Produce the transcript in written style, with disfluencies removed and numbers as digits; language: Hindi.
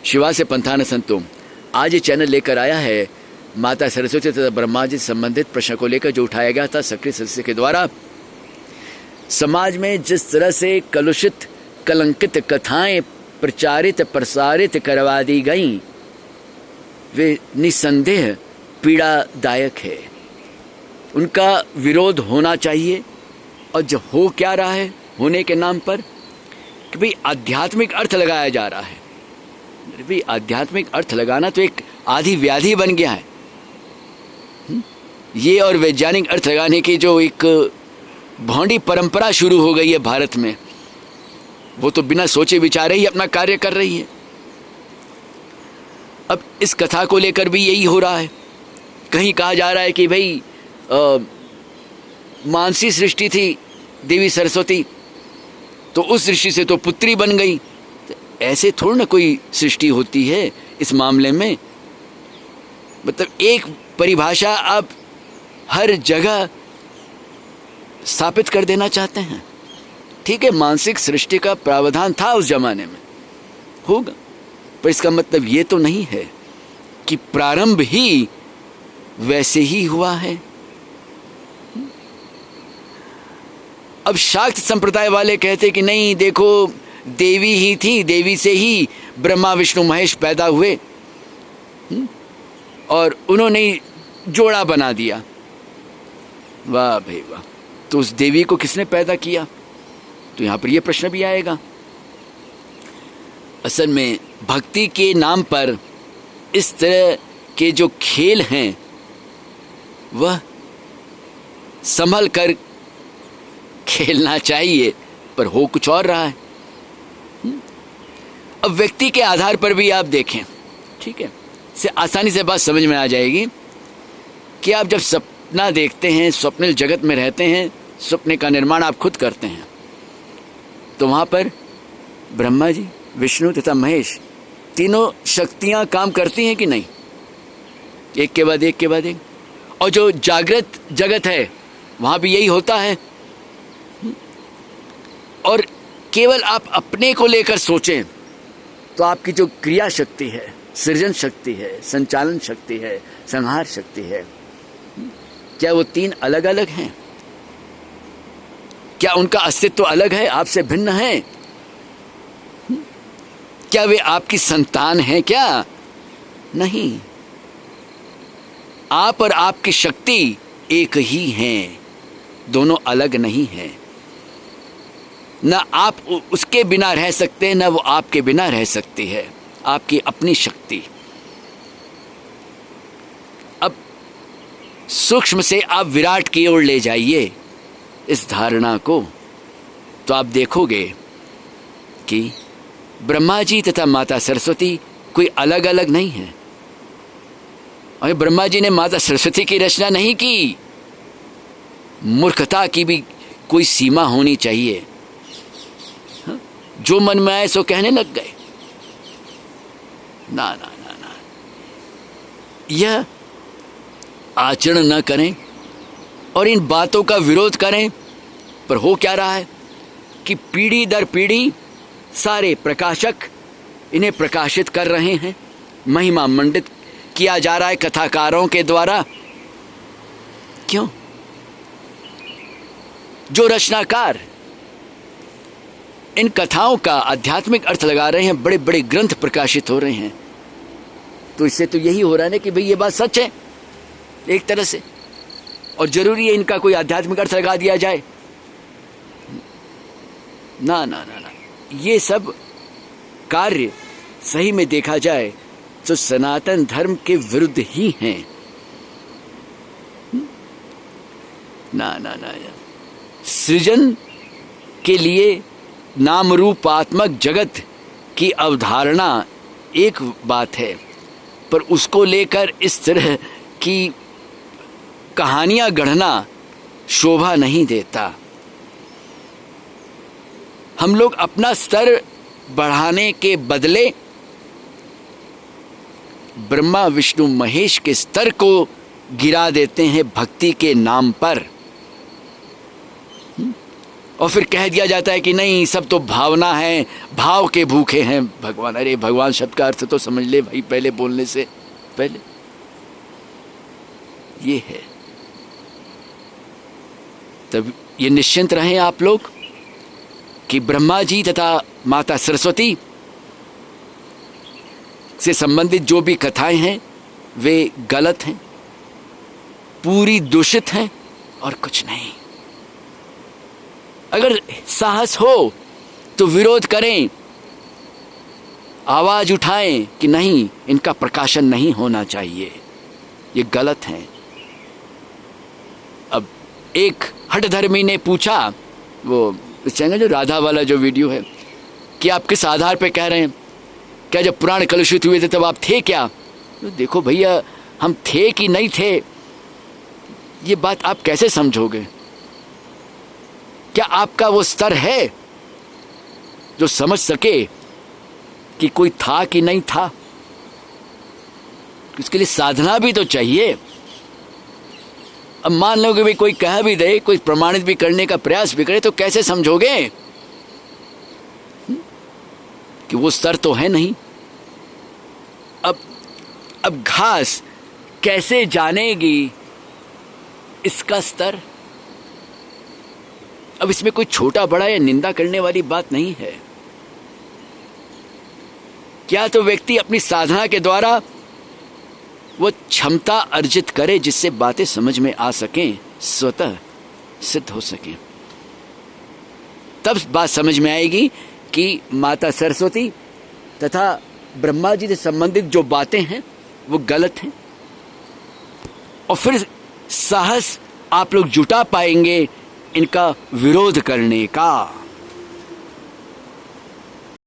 शिवा से पंथान संतों, आज ये चैनल लेकर आया है माता सरस्वती तथा ब्रह्मा जी से संबंधित प्रश्न को लेकर, जो उठाया गया था सक्रिय सदस्य के द्वारा। समाज में जिस तरह से कलुषित कलंकित कथाएं प्रचारित प्रसारित करवा दी गईं, वे निसंदेह पीड़ादायक है। उनका विरोध होना चाहिए। और जो हो क्या रहा है होने के नाम पर कि भाई आध्यात्मिक अर्थ लगाया जा रहा है। भाई आध्यात्मिक अर्थ लगाना तो एक आधी व्याधि बन गया है। ये और वैज्ञानिक अर्थ लगाने की जो एक भौंडी परंपरा शुरू हो गई है भारत में, वो तो बिना सोचे विचारे ही अपना कार्य कर रही है। अब इस कथा को लेकर भी यही हो रहा है। कहीं कहा जा रहा है कि भाई मानसी सृष्टि थी देवी सरस्वती, तो उस सृष्टि से तो पुत्री बन गई। तो ऐसे थोड़ी ना कोई सृष्टि होती है इस मामले में। मतलब एक परिभाषा आप हर जगह स्थापित कर देना चाहते हैं। ठीक है, मानसिक सृष्टि का प्रावधान था उस जमाने में, होगा, पर इसका मतलब ये तो नहीं है कि प्रारंभ ही वैसे ही हुआ है। अब शाक्त संप्रदाय वाले कहते कि नहीं, देखो देवी ही थी, देवी से ही ब्रह्मा विष्णु महेश पैदा हुए और उन्होंने जोड़ा बना दिया। वाह भाई वाह, तो उस देवी को किसने पैदा किया? तो यहां पर यह प्रश्न भी आएगा। असल में भक्ति के नाम पर इस तरह के जो खेल हैं वह संभल कर खेलना चाहिए, पर हो कुछ और रहा है। अब व्यक्ति के आधार पर भी आप देखें, ठीक है, से आसानी से बात समझ में आ जाएगी कि आप जब सपना देखते हैं, स्वप्निल जगत में रहते हैं, सपने का निर्माण आप खुद करते हैं, तो वहाँ पर ब्रह्मा जी, विष्णु तथा महेश तीनों शक्तियाँ काम करती हैं कि नहीं? एक के बाद एक के बाद एक। और जो जागृत जगत है वहाँ भी यही होता है। और केवल आप अपने को लेकर सोचें तो आपकी जो क्रिया शक्ति है, सृजन शक्ति है, संचालन शक्ति है, संहार शक्ति है, क्या वो तीन अलग अलग हैं? क्या उनका अस्तित्व अलग है, आपसे भिन्न है? क्या वे आपकी संतान हैं? क्या नहीं, आप और आपकी शक्ति एक ही हैं, दोनों अलग नहीं हैं। न आप उसके बिना रह सकते, न वो आपके बिना रह सकती है, आपकी अपनी शक्ति। अब सूक्ष्म से आप विराट की ओर ले जाइए इस धारणा को, तो आप देखोगे कि ब्रह्मा जी तथा माता सरस्वती कोई अलग अलग नहीं है। और ब्रह्मा जी ने माता सरस्वती की रचना नहीं की। मूर्खता की भी कोई सीमा होनी चाहिए। जो मन में आए सो कहने लग गए। ना ना ना ना, यह आचरण न करें और इन बातों का विरोध करें, पर हो क्या रहा है कि पीढ़ी दर पीढ़ी सारे प्रकाशक इन्हें प्रकाशित कर रहे हैं, महिमा मंडित किया जा रहा है कथाकारों के द्वारा। क्यों? जो रचनाकार इन कथाओं का आध्यात्मिक अर्थ लगा रहे हैं, बड़े बड़े ग्रंथ प्रकाशित हो रहे हैं, तो इससे तो यही हो रहा है ना कि भाई ये बात सच है एक तरह से, और जरूरी है इनका कोई आध्यात्मिक अर्थ लगा दिया जाए। ना ना ना ना, ये सब कार्य सही में देखा जाए तो सनातन धर्म के विरुद्ध ही हैं। ना ना ना, सृजन के लिए नाम रूपात्मक जगत की अवधारणा एक बात है, पर उसको लेकर इस तरह की कहानियां गढ़ना शोभा नहीं देता। हम लोग अपना स्तर बढ़ाने के बदले ब्रह्मा विष्णु महेश के स्तर को गिरा देते हैं भक्ति के नाम पर। और फिर कह दिया जाता है कि नहीं, सब तो भावना है, भाव के भूखे हैं भगवान। अरे भगवान शब्द का अर्थ तो समझ ले भाई पहले बोलने से पहले। ये है, तब ये निश्चिंत रहें आप लोग कि ब्रह्मा जी तथा माता सरस्वती से संबंधित जो भी कथाएं हैं वे गलत हैं, पूरी दूषित हैं और कुछ नहीं। अगर साहस हो तो विरोध करें, आवाज उठाएं कि नहीं, इनका प्रकाशन नहीं होना चाहिए, ये गलत है। अब एक हठधर्मी ने पूछा, वो चैनल जो राधा वाला जो वीडियो है, कि आप किस आधार पे कह रहे हैं, क्या जब पुराण कलुषित हुए थे तब आप थे क्या? तो देखो भैया, हम थे कि नहीं थे ये बात आप कैसे समझोगे? क्या आपका वो स्तर है जो समझ सके कि कोई था कि नहीं था? इसके लिए साधना भी तो चाहिए। अब मान लो कि भाई कोई कह भी दे, कोई प्रमाणित भी करने का प्रयास भी करे, तो कैसे समझोगे कि वो स्तर तो है नहीं? अब घास कैसे जानेगी इसका स्तर? अब इसमें कोई छोटा बड़ा या निंदा करने वाली बात नहीं है। क्या तो व्यक्ति अपनी साधना के द्वारा वो क्षमता अर्जित करे जिससे बातें समझ में आ सकें, स्वतः सिद्ध हो सकें, तब बात समझ में आएगी कि माता सरस्वती तथा ब्रह्मा जी से संबंधित जो बातें हैं वो गलत हैं। और फिर साहस आप लोग जुटा पाएंगे इनका विरोध करने का।